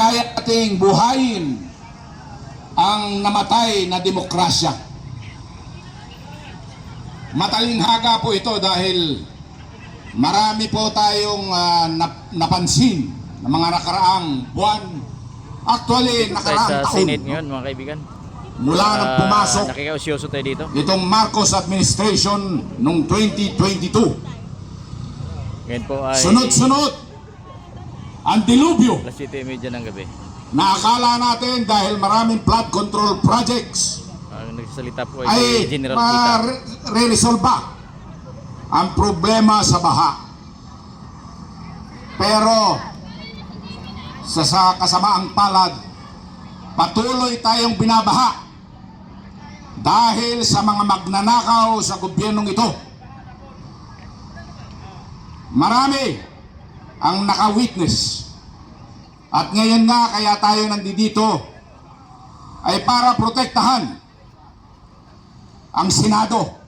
kaya nating buhayin ang namatay na demokrasya. Matalinhaga po ito dahil marami po tayong napansin na mga nakaraang buwan. Actually, nakaraang taon. Senate ngayon, mga kaibigan. Mula nang pumasok nakikausyoso tayo dito. itong Marcos administration noong 2022. Ngayon po ay Sunod-sunod ang dilubyo alas 7:30 ng gabi. na akala natin dahil maraming flood control projects Ang nagsasalita po ay ay General Kita. re-resolba ang problema sa baha. Pero sa kasamaang palad, patuloy tayong binabaha dahil sa mga magnanakaw sa gobyernong ito. Marami ang naka-witness. At ngayon nga kaya tayo nandito ay para protektahan ang Senado.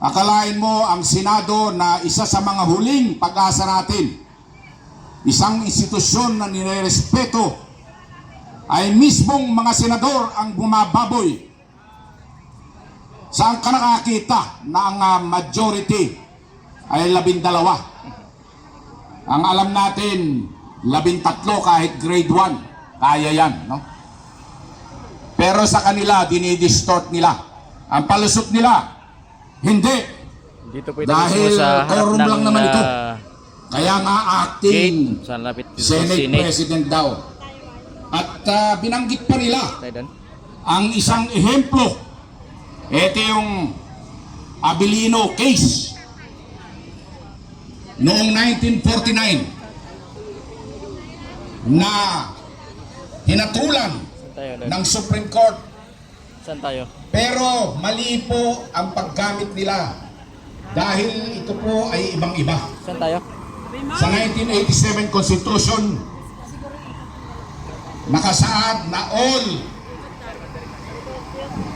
Akalain mo ang Senado na isa sa mga huling pag-asa natin, isang institusyon na nirerespeto, ay mismong mga senador ang bumababoy. Saan ka nakakita na ang majority ay 12? Ang alam natin, 13 kahit grade 1. Kaya yan, no? Pero sa kanila, dinidistort nila. Ang palusot nila, hindi. Dito po ito Dahil sa harap quorum ng lang naman ito. Kaya nga acting gate sa lapit dito sa Senate Senate. President daw. At binanggit pa nila Tayo doon. ang isang ehemplo. Ito yung Abilino case. Noong 1949 na hinatulan Saan tayo doon? ng Supreme Court. Saan tayo? Pero mali po ang paggamit nila dahil ito po ay ibang-iba. Saan tayo? Sa 1987 Constitution, nakasaad na all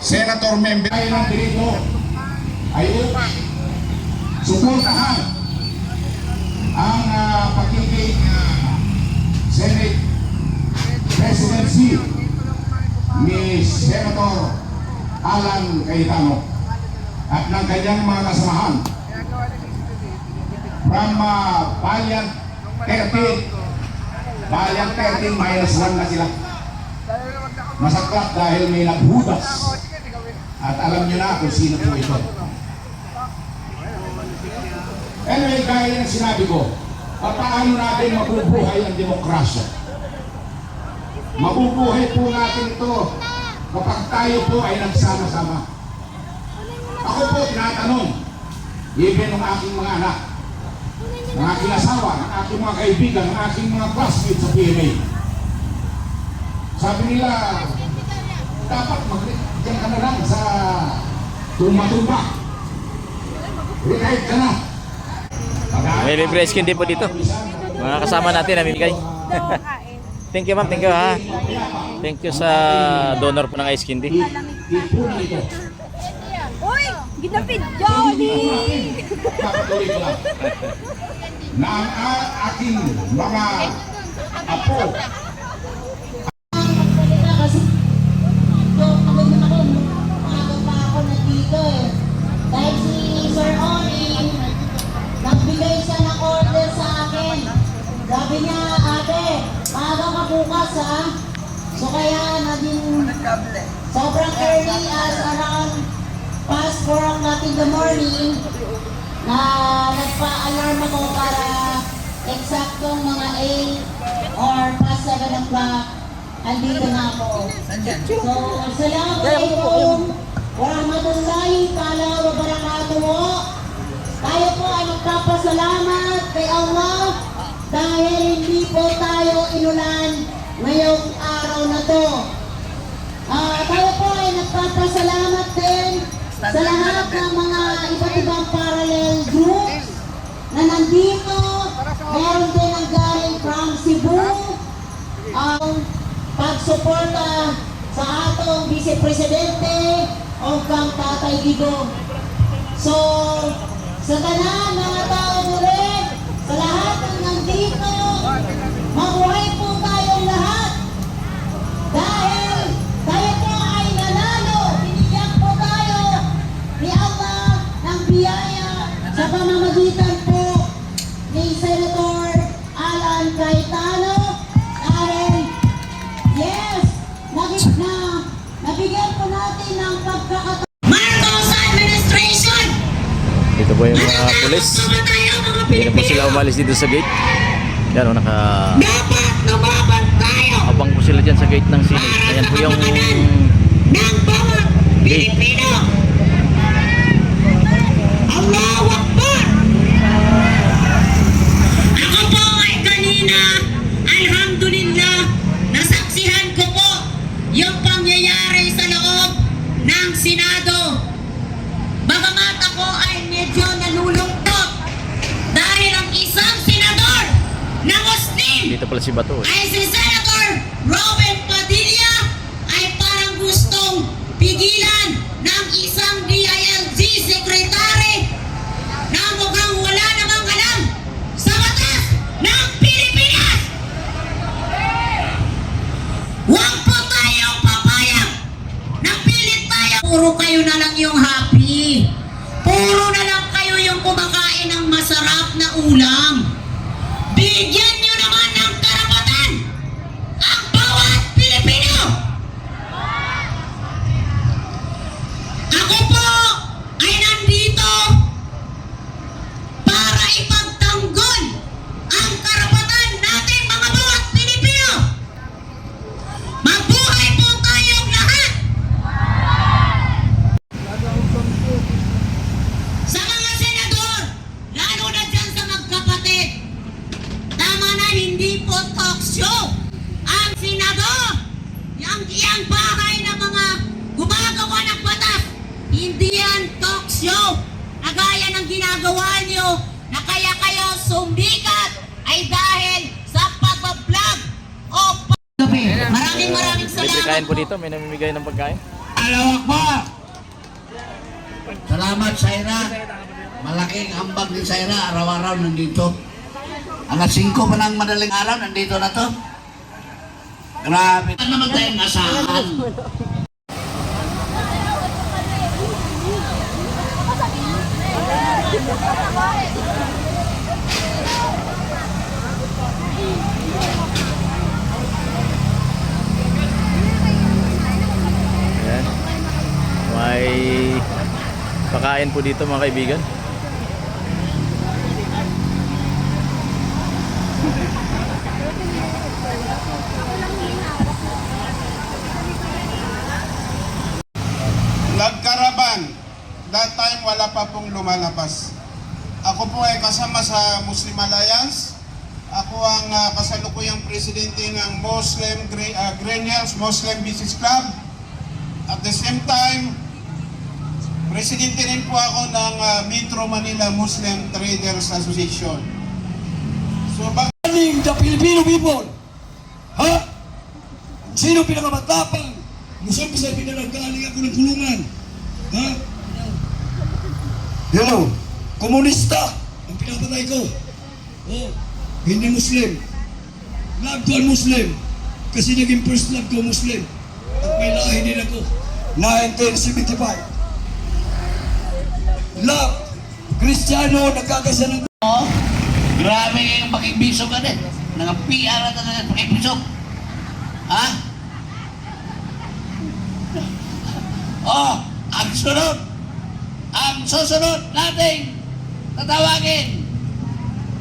senator member ay ng dirito ay upang suportahan ang pagiging Senate presidency ni Senator Alan Cayetano at ng kanyang mga kasamahan from Valiant 13 minus 1 na sila. Masaklap dahil may naghudas. At alam nyo na kung sino po ito. Anyway, gaya ng sinabi ko, paano natin mabubuhay ang demokrasya? Mabubuhay po natin ito kapag tayo po ay nagsama-sama. Ako po tinatanong, even ng aking mga anak, ng aking asawa, ng aking mga kaibigan, ng aking mga classmates sa PMA. Sabi nila, dapat diyan ka na lang sa tumba-tumba. Retire ka na. May libre skin din po dito. Mga kasama natin namimigay. Thank you ma'am, thank you ha. Thank you sa donor po ng ice candy. Uy! Ginapit Johnny! Papatuloy ko lang. Na ang aking mga apo Dahil si Sir Oni, nagbigay siya ng order sa akin. Sabi niya, ate, maaga ka bukas ha. So kaya naging sobrang early as around past 4 o'clock in the morning na nagpa-alarm ako para eksaktong mga 8 or past 7 o'clock andito na ako. So, Assalamualaikum warahmatullahi ta'ala wa barakatuh. Tayo po ay magpapasalamat kay Allah dahil hindi po tayo inulan ngayong araw na to. Tayo po ay nagpapasalamat din sa lahat ng mga iba't ibang parallel groups na nandito. Meron din ang galing from Cebu ang pagsuporta sa atong Vice Presidente o kang Tatay Digong. So, sa tanan mga tao ulit, sa lahat ng nandito, mabuhay po biyaya sa pamamagitan po ni Senator Alan Cayetano dahil yes, nabigyan po natin ng pagkakataon. Marcos Administration! Dito po yung mga pulis. Hindi na po sila umalis dito sa gate. Yan o, Dapat lumaban tayo abang po sila dyan sa gate ng Senate. Ayan po yung ng bawat Pilipino. Allahu Akbar! Ako po ay kanina, alhamdulillah, nasaksihan ko po yung pangyayari sa loob ng Senado. Bagamat ako ay medyo nalulungkot dahil ang isang senador na Muslim dito pala si Bato. ay si Senator Robin Padilla ay parang gustong pigilan ng isang DILG secretary na mukhang wala namang alam sa batas ng Pilipinas. Huwag po tayong papayag na pilit tayo. Puro kayo na lang yung happy. Puro na lang kayo yung kumakain ng masarap na ulam. Bigyan nyo naman ng karapatan ang bawat Pilipino. Ako po ay nandito para ipagtanggol ang karapatan natin mga bawat Pilipino. Mabuhay po tayong lahat. Sa mga senador, lalo na dyan sa magkapatid, tama na, hindi po talk show ang senador. Yang bahay ng mga gumagawa ng batas, hindi yan talk show. Agaya ng ginagawa nyo na kaya kayo sumikat ay dahil sa pag-vlog o Maraming May salamat kain po dito. May namimigay ng pagkain. Alawak po! Salamat, Saira. Malaking ambag ni Saira. Araw-araw nandito. Alas 5 pa ng madaling araw, nandito na to. Grabe. Ano naman tayong asahan? Ayan. May pakain po dito mga kaibigan. Nagkaraban. That time wala pa pong lumalabas. Ako po ay kasama sa Muslim Alliance. Ako ang kasalukuyang presidente ng Green Hills Muslim Business Club. At the same time, presidente rin po ako ng Metro Manila Muslim Traders Association. So, The Filipino people. Ha? Sino pinakamatapang? Musabi sa pinanagaling ako ng kulungan. Ha? Hello. Komunista. Ang pinapatay ko. Oh, hindi Muslim. Love ko ang Muslim. Kasi naging first love ko Muslim. At may lahi din ako. 1975. Love. Kristiyano, nagkagasa ng... Oh, grabe yung pakibisog ka din. Mga PR na talaga pakibisog. Ha? Oh, ang susunod nating tatawagin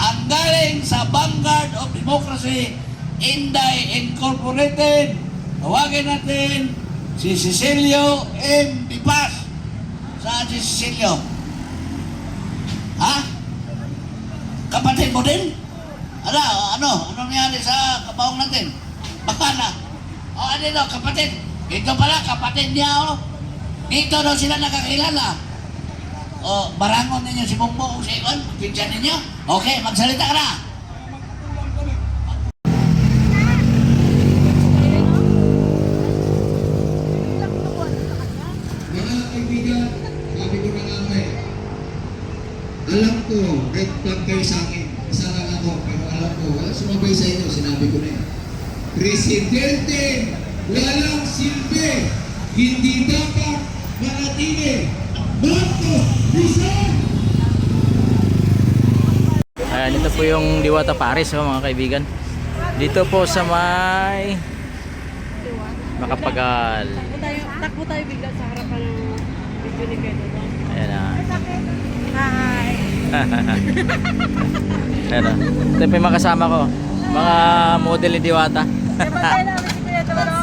ang galing sa Vanguard of Democracy, Inday Incorporated. Tawagin natin si Cecilio M. Dipas. Saan si Cecilio? Ha? Kapatid mo din? Ano nangyari sa kabaong natin? Baka na. O, ano, kapatid. Ito pala, kapatid niya, o. Dito daw sila nakakilala. O, barangon ninyo si Bongbong o si Iwan, pinsan ninyo. Okay, magsalita ka na. Mga kaibigan, sabi ko na nga alam ko, red flag kayo sa akin. Isa lang ako, pero alam ko, wala sumabay sa inyo, sinabi ko na yun. Presidente, walang silbi, hindi dapat manatili. Marcos, Rizal, Ayan, ito po yung Diwata Paris, oh, mga kaibigan. Dito po sa may Makapagal. Takbo tayo bigla sa harapan ng video ni Pedro. Ayan ah. Hi! Ayan ah. Ito po yung mga kasama ko. Mga model ni Diwata. Diba tayo namin si Pedro?